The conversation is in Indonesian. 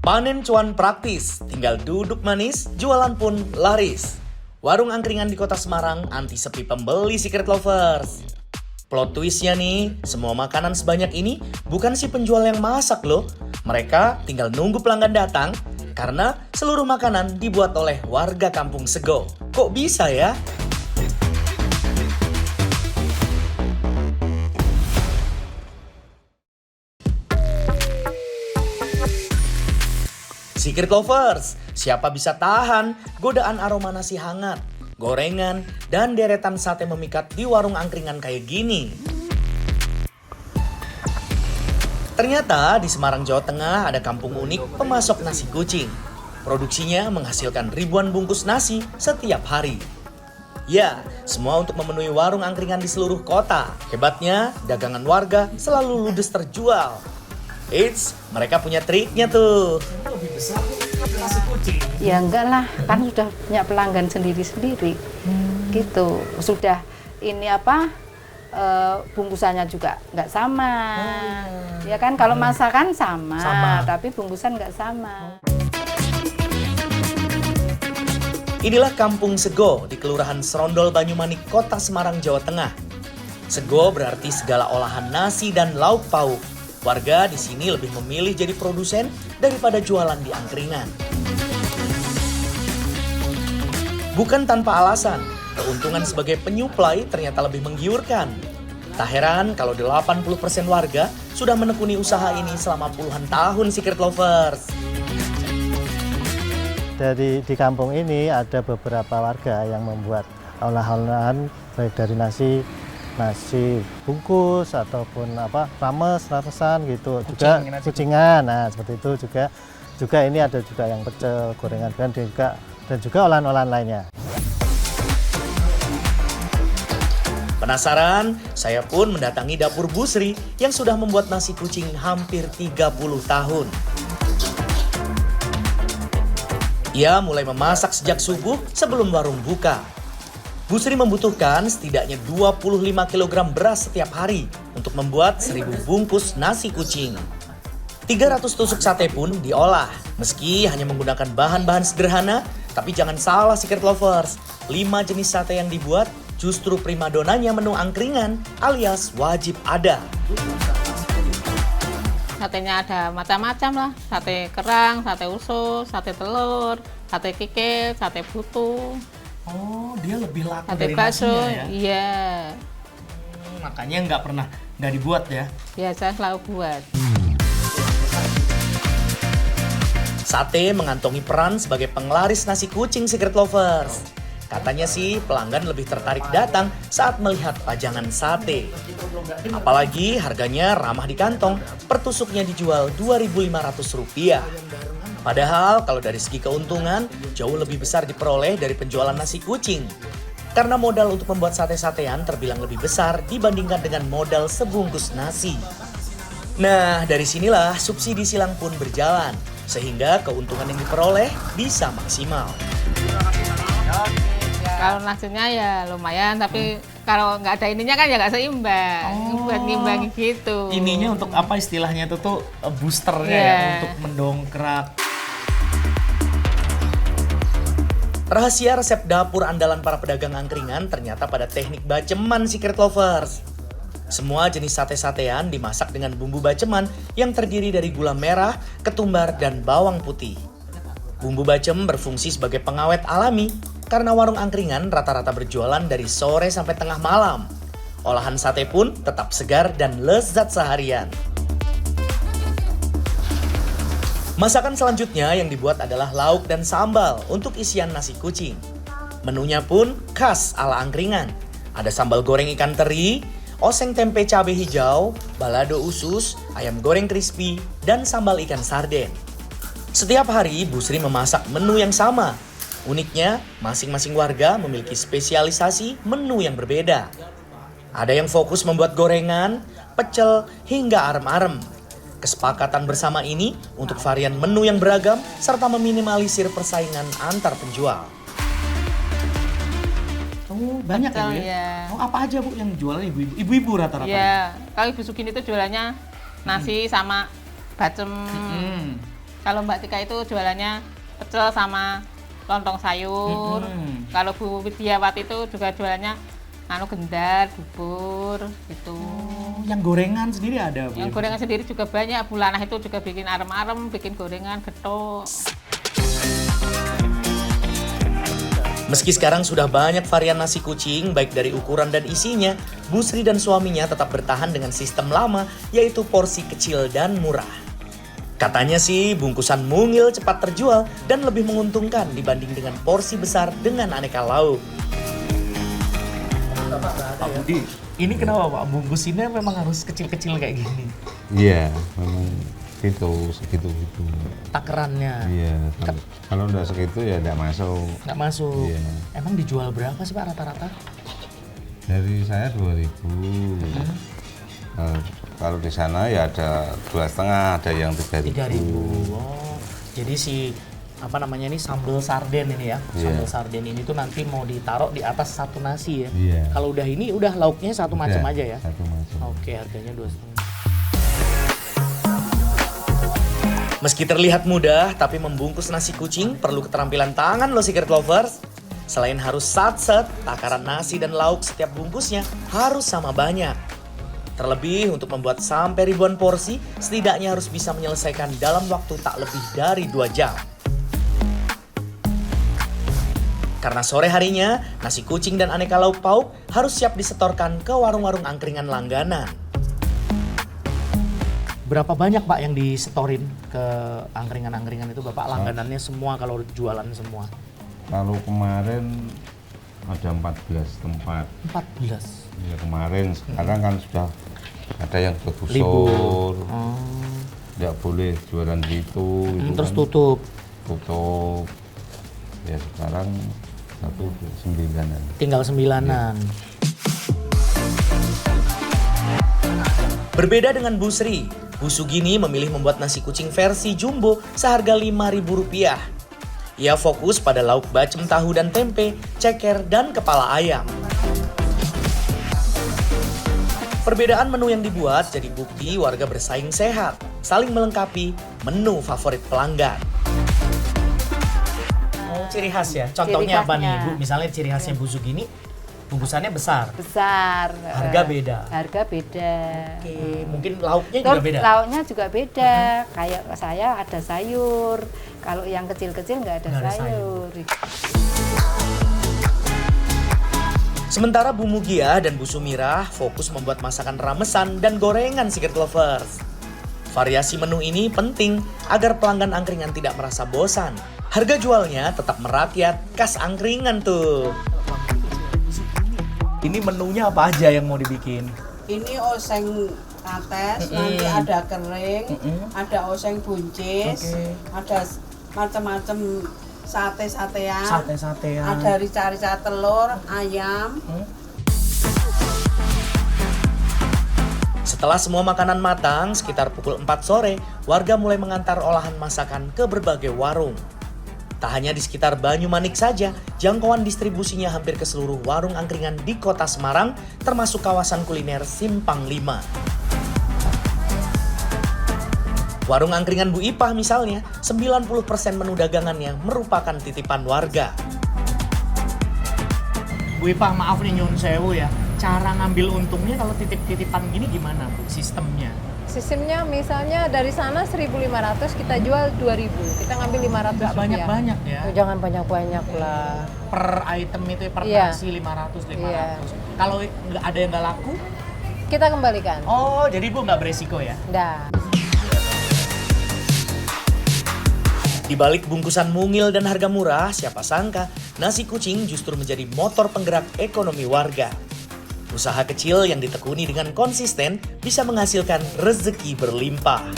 Panen cuan praktis, tinggal duduk manis, jualan pun laris. Warung angkringan di kota Semarang anti sepi pembeli Secret Lovers. Plot twistnya nih, semua makanan sebanyak ini bukan si penjual yang masak loh. Mereka tinggal nunggu pelanggan datang karena seluruh makanan dibuat oleh warga kampung Sego. Kok bisa ya? Secret Lovers, siapa bisa tahan godaan aroma nasi hangat, gorengan, dan deretan sate memikat di warung angkringan kayak gini? Ternyata di Semarang, Jawa Tengah ada kampung unik pemasok nasi kucing. Produksinya menghasilkan ribuan bungkus nasi setiap hari. Ya, semua untuk memenuhi warung angkringan di seluruh kota. Hebatnya, dagangan warga selalu ludes terjual. Eits, mereka punya triknya tuh. Lebih besar nasi kucing. Ya enggak lah, kan sudah punya pelanggan sendiri-sendiri. Gitu. Sudah ini bungkusannya juga nggak sama. Ya kan kalau masakan sama, tapi bungkusan nggak sama. Inilah Kampung Sego di Kelurahan Serondol Banyumanik, Kota Semarang, Jawa Tengah. Sego berarti segala olahan nasi dan lauk pauk. Warga di sini lebih memilih jadi produsen daripada jualan di angkringan. Bukan tanpa alasan, keuntungan sebagai penyuplai ternyata lebih menggiurkan. Tak heran kalau 80% warga sudah menekuni usaha ini selama puluhan tahun, Secret Lovers. Di kampung ini ada beberapa warga yang membuat olahan-olahan baik dari nasi bungkus ataupun ramesan gitu, juga kucingan. Nah, seperti itu juga ini ada juga yang pecel, gorengan dan juga olahan-olahan lainnya. Penasaran? Saya pun mendatangi dapur Bu Sri yang sudah membuat nasi kucing hampir 30 tahun. Ia mulai memasak sejak subuh sebelum warung buka. Bu Sri membutuhkan setidaknya 25 kg beras setiap hari untuk membuat 1000 bungkus nasi kucing. 300 tusuk sate pun diolah. Meski hanya menggunakan bahan-bahan sederhana, tapi jangan salah Secret Lovers. 5 jenis sate yang dibuat justru primadonanya menu angkringan alias wajib ada. Satenya ada macam-macam lah. Sate kerang, sate usus, sate telur, sate kikil, sate putu. Oh, dia lebih laku sate dari bakso, nasinya ya? Iya. Makanya nggak dibuat ya? Biasa selalu buat. Sate mengantongi peran sebagai penglaris nasi kucing, Secret Lovers. Katanya sih pelanggan lebih tertarik datang saat melihat pajangan sate. Apalagi harganya ramah di kantong, per tusuknya dijual Rp2.500. Padahal kalau dari segi keuntungan, jauh lebih besar diperoleh dari penjualan nasi kucing. Karena modal untuk membuat sate-satean terbilang lebih besar dibandingkan dengan modal sebungkus nasi. Nah, dari sinilah subsidi silang pun berjalan, sehingga keuntungan yang diperoleh bisa maksimal. Kalau nasinya ya lumayan, tapi kalau nggak ada ininya kan ya nggak seimbang. Buat ngimbangi gitu. Ininya untuk apa istilahnya itu tuh boosternya ya, untuk mendongkrak. Rahasia resep dapur andalan para pedagang angkringan ternyata pada teknik baceman, Secret Lovers. Semua jenis sate-satean dimasak dengan bumbu baceman yang terdiri dari gula merah, ketumbar, dan bawang putih. Bumbu bacem berfungsi sebagai pengawet alami karena warung angkringan rata-rata berjualan dari sore sampai tengah malam. Olahan sate pun tetap segar dan lezat seharian. Masakan selanjutnya yang dibuat adalah lauk dan sambal untuk isian nasi kucing. Menunya pun khas ala angkringan. Ada sambal goreng ikan teri, oseng tempe cabai hijau, balado usus, ayam goreng crispy, dan sambal ikan sarden. Setiap hari Bu Sri memasak menu yang sama. Uniknya, masing-masing warga memiliki spesialisasi menu yang berbeda. Ada yang fokus membuat gorengan, pecel, hingga arem-arem. Kesepakatan bersama ini untuk varian menu yang beragam serta meminimalisir persaingan antar penjual. Oh, banyak ya? Oh, apa aja Bu yang jualan ibu-ibu? Ibu-ibu rata-rata? Iya, kalau Ibu Sugini itu jualannya nasi sama bacem. Kalau Mbak Tika itu jualannya pecel sama lontong sayur. Kalau Bu Widiawati itu juga jualannya gendar, bubur gitu. Yang gorengan sendiri ada, Bu? Yang gorengan sendiri juga banyak. Bu Lanah itu juga bikin arem-arem, bikin gorengan, getuk. Meski sekarang sudah banyak varian nasi kucing, baik dari ukuran dan isinya, Bu Sri dan suaminya tetap bertahan dengan sistem lama, yaitu porsi kecil dan murah. Katanya sih, bungkusan mungil cepat terjual dan lebih menguntungkan dibanding dengan porsi besar dengan aneka lauk. Pak Budi, ini kenapa Pak? Bungkusinnya memang harus kecil-kecil kayak gini? Iya, memang segitu. Takarannya? Iya, kalau udah segitu ya nggak masuk. Nggak masuk? Iya. Emang dijual berapa sih Pak rata-rata? Dari saya 2.000. Kalau di sana ya ada 2,5, ada yang 3.000. 3.000. Oh, jadi ini sambal sarden ini ya. Iya. Sambal sarden ini tuh nanti mau ditaruh di atas satu nasi ya. Iya. Kalau udah ini udah lauknya satu macam aja ya. Satu macam. Oke, harganya 2,5. Meski terlihat mudah, tapi membungkus nasi kucing perlu keterampilan tangan loh Secret Lovers. Selain harus satset, takaran nasi dan lauk setiap bungkusnya harus sama banyak. Terlebih untuk membuat sampai ribuan porsi, setidaknya harus bisa menyelesaikan dalam waktu tak lebih dari 2 jam. Karena sore harinya, nasi kucing dan aneka lauk pauk harus siap disetorkan ke warung-warung angkringan langganan. Berapa banyak Pak yang disetorin ke angkringan-angkringan itu Bapak? Langganannya semua kalau jualan semua? Kalau kemarin ada 14 tempat. 14? Ya kemarin, sekarang kan sudah ada yang bergusur. Nggak boleh jualan gitu. Terus kan tutup? Tutup. Ya sekarang 9-an. Tinggal 9-an. Berbeda dengan Bu Sri, Bu Sugini memilih membuat nasi kucing versi jumbo seharga Rp5.000. Ia fokus pada lauk bacem tahu dan tempe, ceker, dan kepala ayam. Perbedaan menu yang dibuat jadi bukti warga bersaing sehat, saling melengkapi menu favorit pelanggan. Oh, ciri khas ya? Contohnya apa nih Bu? Misalnya ciri khasnya Bu Sugini, bungkusannya besar. Besar. Harga beda. Harga beda. Oke, mungkin lauknya juga beda. Lauknya juga beda. Kayak saya ada sayur. Kalau yang kecil-kecil nggak ada sayur. Sementara Bu Mugia dan Bu Sumirah fokus membuat masakan ramesan dan gorengan Secret Lovers. Variasi menu ini penting agar pelanggan angkringan tidak merasa bosan. Harga jualnya tetap merakyat, khas angkringan tuh. Ini menunya apa aja yang mau dibikin? Ini oseng kates, nanti ada kering, ada oseng buncis, ada macam-macam sate-satean, ada rica-rica telur, ayam. Setelah semua makanan matang, sekitar pukul 4 sore, warga mulai mengantar olahan masakan ke berbagai warung. Tak hanya di sekitar Banyumanik saja, jangkauan distribusinya hampir ke seluruh warung angkringan di kota Semarang, termasuk kawasan kuliner Simpang 5. Warung angkringan Bu Ipah misalnya, 90% menu dagangannya merupakan titipan warga. Bu Ipah, maaf nih nyun sewu ya, cara ngambil untungnya kalau titip-titipan gini gimana Bu sistemnya? Sistemnya misalnya dari sana 1.500 kita jual 2.000, kita ngambil 500 Nggak banyak-banyak ya? Oh, jangan banyak-banyak lah. Per item itu per Iya. nasi 500. Iya. Kalau ada yang nggak laku? Kita kembalikan. Oh, jadi Bu nggak beresiko ya? Dah. Di balik bungkusan mungil dan harga murah, siapa sangka nasi kucing justru menjadi motor penggerak ekonomi warga. Usaha kecil yang ditekuni dengan konsisten bisa menghasilkan rezeki berlimpah.